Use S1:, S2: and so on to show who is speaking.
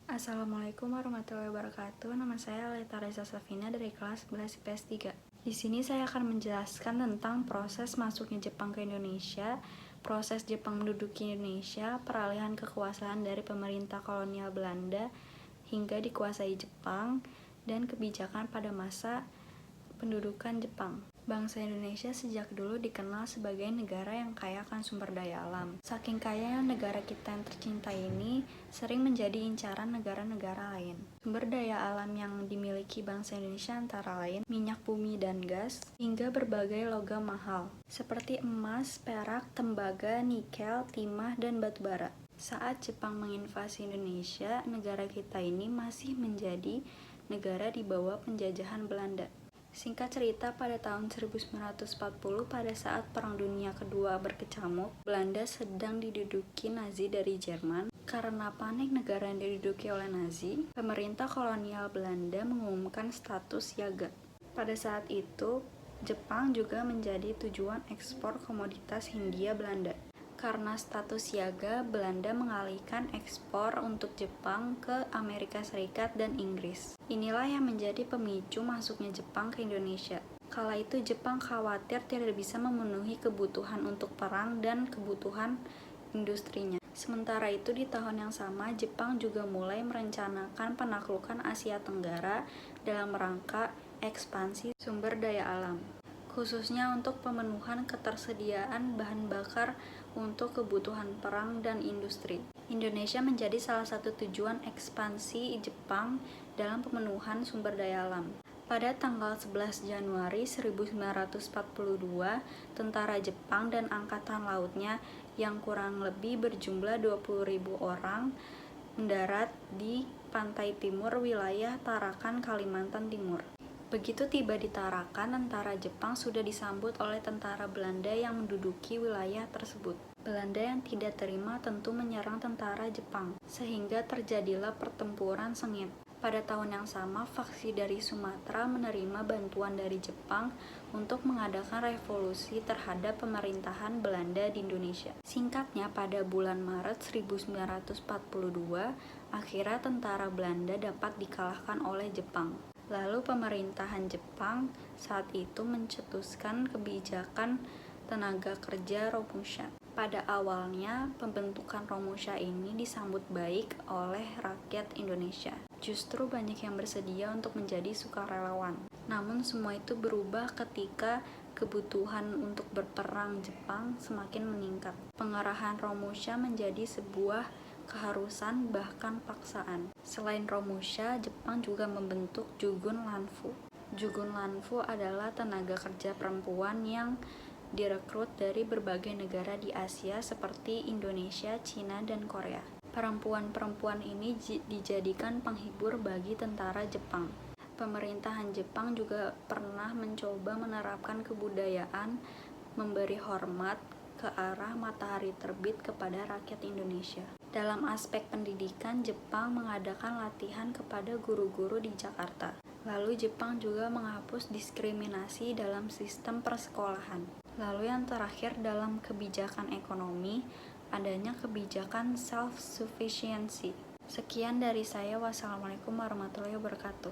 S1: Assalamualaikum warahmatullahi wabarakatuh. Nama saya Leta Reza Safina dari kelas 11 IPS 3. Di sini saya akan menjelaskan tentang proses masuknya Jepang ke Indonesia, proses Jepang menduduki Indonesia, peralihan kekuasaan dari pemerintah kolonial Belanda hingga dikuasai Jepang, dan kebijakan pada masa pendudukan Jepang. Bangsa Indonesia sejak dulu dikenal sebagai negara yang kaya akan sumber daya alam. Saking kayanya negara kita yang tercinta ini sering menjadi incaran negara-negara lain. Sumber daya alam yang dimiliki bangsa Indonesia antara lain minyak bumi dan gas, hingga berbagai logam mahal seperti emas, perak, tembaga, nikel, timah, dan batu bara. Saat Jepang menginvasi Indonesia, negara kita ini masih menjadi negara di bawah penjajahan Belanda. Singkat cerita, pada tahun 1940 pada saat Perang Dunia Kedua berkecamuk, Belanda sedang diduduki Nazi dari Jerman. Karena panik negara yang diduduki oleh Nazi, pemerintah kolonial Belanda mengumumkan status siaga. Pada saat itu, Jepang juga menjadi tujuan ekspor komoditas Hindia Belanda. Karena status siaga, Belanda mengalihkan ekspor untuk Jepang ke Amerika Serikat dan Inggris. Inilah yang menjadi pemicu masuknya Jepang ke Indonesia. Kala itu Jepang khawatir tidak bisa memenuhi kebutuhan untuk perang dan kebutuhan industrinya. Sementara itu di tahun yang sama, Jepang juga mulai merencanakan penaklukan Asia Tenggara dalam rangka ekspansi sumber daya alam, khususnya untuk pemenuhan ketersediaan bahan bakar untuk kebutuhan perang dan industri. Indonesia menjadi salah satu tujuan ekspansi Jepang dalam pemenuhan sumber daya alam. Pada tanggal 11 Januari 1942, tentara Jepang dan angkatan lautnya yang kurang lebih berjumlah 20.000 orang mendarat di pantai timur wilayah Tarakan, Kalimantan Timur. Begitu tiba di Tarakan, tentara Jepang sudah disambut oleh tentara Belanda yang menduduki wilayah tersebut. Belanda yang tidak terima tentu menyerang tentara Jepang, sehingga terjadilah pertempuran sengit. Pada tahun yang sama, faksi dari Sumatera menerima bantuan dari Jepang untuk mengadakan revolusi terhadap pemerintahan Belanda di Indonesia. Singkatnya, pada bulan Maret 1942, akhirnya tentara Belanda dapat dikalahkan oleh Jepang. Lalu pemerintahan Jepang saat itu mencetuskan kebijakan tenaga kerja Romusha. Pada awalnya, pembentukan Romusha ini disambut baik oleh rakyat Indonesia. Justru banyak yang bersedia untuk menjadi sukarelawan. Namun semua itu berubah ketika kebutuhan untuk berperang Jepang semakin meningkat. Pengerahan Romusha menjadi sebuah keharusan bahkan paksaan. Selain Romusha, Jepang juga membentuk Jugun Lanfu. Jugun Lanfu adalah tenaga kerja perempuan yang direkrut dari berbagai negara di Asia seperti Indonesia, Cina, dan Korea. Perempuan-perempuan ini dijadikan penghibur bagi tentara Jepang. Pemerintahan Jepang juga pernah mencoba menerapkan kebudayaan memberi hormat ke arah matahari terbit kepada rakyat Indonesia. Dalam aspek pendidikan, Jepang mengadakan latihan kepada guru-guru di Jakarta. Lalu Jepang juga menghapus diskriminasi dalam sistem persekolahan. Lalu yang terakhir dalam kebijakan ekonomi, adanya kebijakan self-sufficiency. Sekian dari saya. Wassalamualaikum warahmatullahi wabarakatuh.